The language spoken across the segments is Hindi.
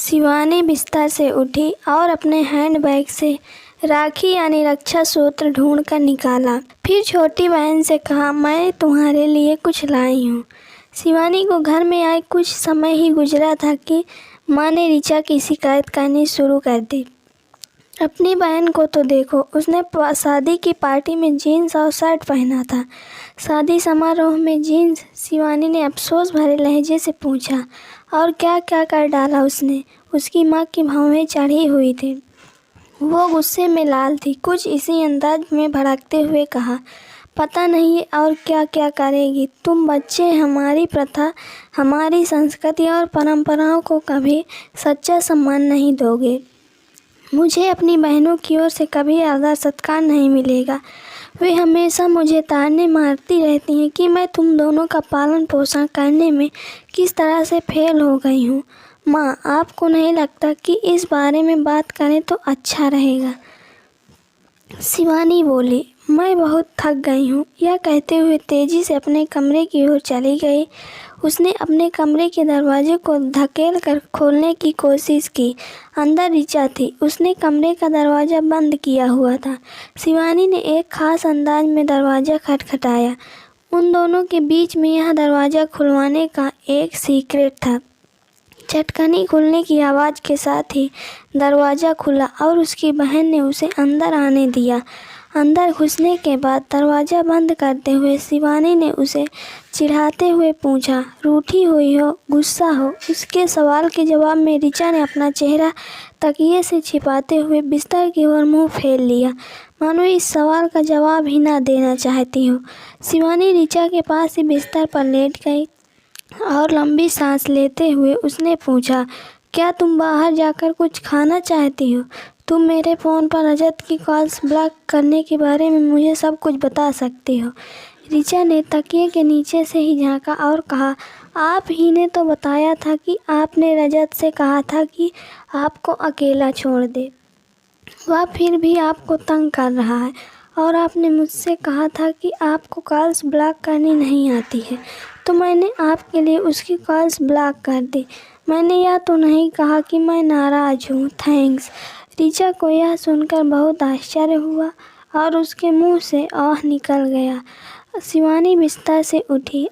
शिवानी बिस्तर से उठी और अपने हैंडबैग से राखी यानी रक्षा सूत्र ढूंढ कर निकाला। फिर छोटी बहन से कहा, मैं तुम्हारे लिए कुछ लाई हूँ। शिवानी को घर में आए कुछ समय ही गुजरा था कि माँ ने ऋचा की शिकायत करनी शुरू कर दी। अपनी बहन को तो देखो, उसने शादी की पार्टी में जीन्स और शर्ट पहना था। शादी समारोह में जीन्स? शिवानी ने अफसोस भरे लहजे से पूछा। और क्या क्या कर डाला उसने? उसकी माँ की भौहें चढ़ी हुई थी। वो गुस्से में लाल थी। कुछ इसी अंदाज में भड़कते हुए कहा, पता नहीं और क्या क्या करेगी। तुम बच्चे हमारी प्रथा, हमारी संस्कृति और परंपराओं को कभी सच्चा सम्मान नहीं दोगे। मुझे अपनी बहनों की ओर से कभी आदर सत्कार नहीं मिलेगा। वे हमेशा मुझे ताने मारती रहती हैं कि मैं तुम दोनों का पालन पोषण करने में किस तरह से फेल हो गई हूँ। माँ, आपको नहीं लगता कि इस बारे में बात करें तो अच्छा रहेगा? शिवानी बोली, मैं बहुत थक गई हूँ। यह कहते हुए तेजी से अपने कमरे की ओर चली गई। उसने अपने कमरे के दरवाजे को धकेल कर खोलने की कोशिश की। अंदर ऋचा थी। उसने कमरे का दरवाज़ा बंद किया हुआ था। शिवानी ने एक ख़ास अंदाज में दरवाज़ा खटखटाया। उन दोनों के बीच में यह दरवाज़ा खुलवाने का एक सीक्रेट था। चटकनी खुलने की आवाज़ के साथ ही दरवाज़ा खुला और उसकी बहन ने उसे अंदर आने दिया। अंदर घुसने के बाद दरवाज़ा बंद करते हुए शिवानी ने उसे चिढ़ाते हुए पूछा, रूठी हुई हो, गुस्सा हो? उसके सवाल के जवाब में ऋचा ने अपना चेहरा तकिए से छिपाते हुए बिस्तर की ओर मुंह फेर लिया, मानो इस सवाल का जवाब ही ना देना चाहती हो। शिवानी ऋचा के पास ही बिस्तर पर लेट गई और लंबी सांस लेते हुए उसने पूछा, क्या तुम बाहर जाकर कुछ खाना चाहती हो? तुम मेरे फ़ोन पर रजत की कॉल्स ब्लॉक करने के बारे में मुझे सब कुछ बता सकती हो। ऋचा ने तकिए के नीचे से ही झांका और कहा, आप ही ने तो बताया था कि आपने रजत से कहा था कि आपको अकेला छोड़ दे। वह फिर भी आपको तंग कर रहा है और आपने मुझसे कहा था कि आपको कॉल्स ब्लॉक करनी नहीं आती है, तो मैंने आपके लिए उसकी कॉल्स ब्लॉक कर दी। मैंने यह तो नहीं कहा कि मैं नाराज़ हूँ। थैंक्स। ऋचा को यह सुनकर बहुत आश्चर्य हुआ और उसके मुंह से आह निकल गया। शिवानी बिस्तर से उठी,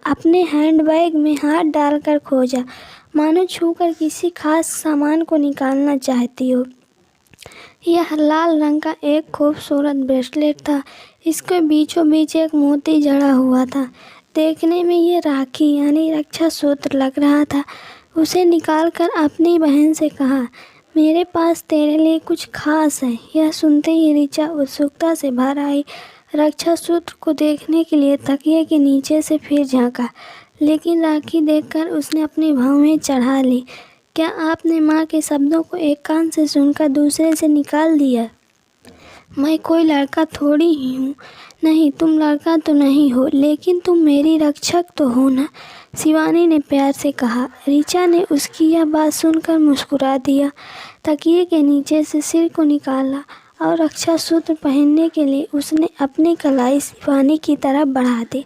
अपने हैंडबैग में हाथ डालकर खोजा, मानो छूकर किसी खास सामान को निकालना चाहती हो। यह लाल रंग का एक खूबसूरत ब्रेसलेट था। इसके बीचों बीच एक मोती जड़ा हुआ था। देखने में ये राखी यानी रक्षा सूत्र लग रहा था। उसे निकालकर अपनी बहन से कहा, मेरे पास तेरे लिए कुछ खास है। यह सुनते ही ऋचा उत्सुकता से भर आई। रक्षा सूत्र को देखने के लिए तकिए के नीचे से फिर झांका, लेकिन राखी देखकर उसने अपनी भौहें चढ़ा ली। क्या आपने माँ के शब्दों को एक कान से सुनकर दूसरे से निकाल दिया? मैं कोई लड़का थोड़ी ही हूँ। नहीं, तुम लड़का तो नहीं हो, लेकिन तुम मेरी रक्षक तो हो ना? शिवानी ने प्यार से कहा। ऋचा ने उसकी यह बात सुनकर मुस्कुरा दिया, तकिए के नीचे से सिर को निकाला और रक्षा सूत्र पहनने के लिए उसने अपनी कलाई शिवानी की तरफ बढ़ा दी।